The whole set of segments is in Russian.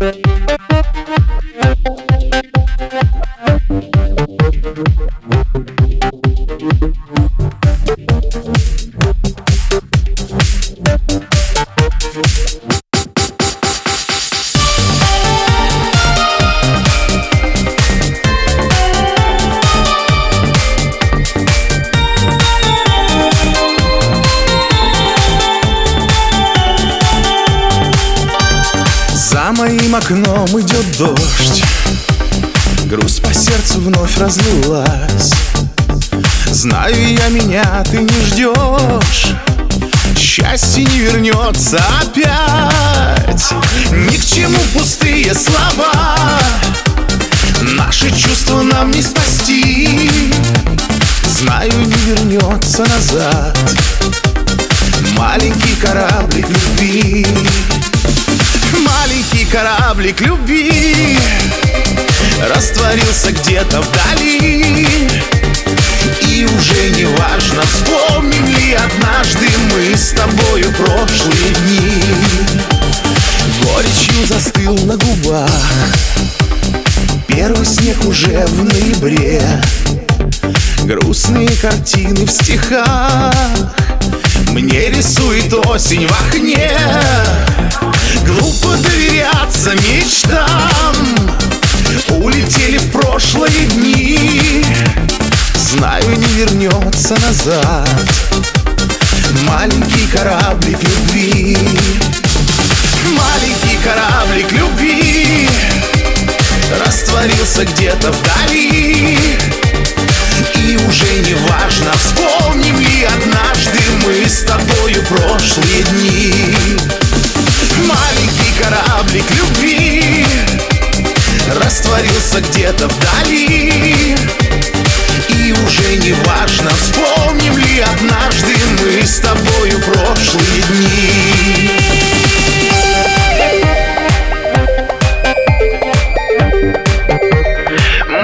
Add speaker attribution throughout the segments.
Speaker 1: За моим окном идет дождь, грусть по сердцу вновь разлилась. Знаю я, меня ты не ждешь, счастье не вернется опять. Ни к чему пустые слова, наши чувства нам не спасти. Знаю, не вернется назад маленький кораблик любви. Маленький кораблик любви растворился где-то вдали. И уже не важно, вспомним ли однажды мы с тобою прошлые дни. Горечью застыл на губах первый снег уже в ноябре. Грустные картины в стихах мне рисует осень в окне. Глупо доверяться мечтам, улетели в прошлые дни. Знаю, не вернется назад маленький кораблик любви. Маленький кораблик любви растворился где-то вдали. И уже не важно, вспомним ли однажды мы с тобою прошлые дни. Маленький кораблик любви растворился где-то вдали. И уже не важно, вспомним ли однажды мы с тобою прошлые дни.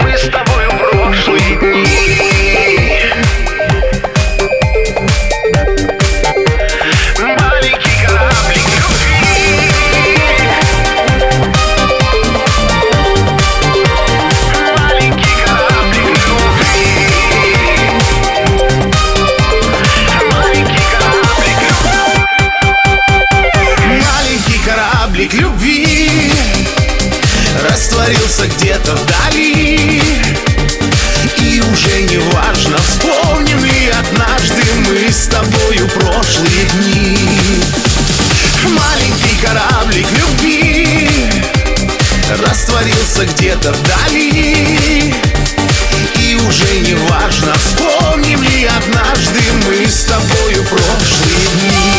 Speaker 1: Мы с тобою прошлые дни. Кораблик любви растворился где-то вдали. И уже не важно, вспомним ли однажды мы с тобою прошлые дни. Маленький кораблик любви растворился где-то вдали. И уже не важно, вспомним ли однажды мы с тобою прошлые дни.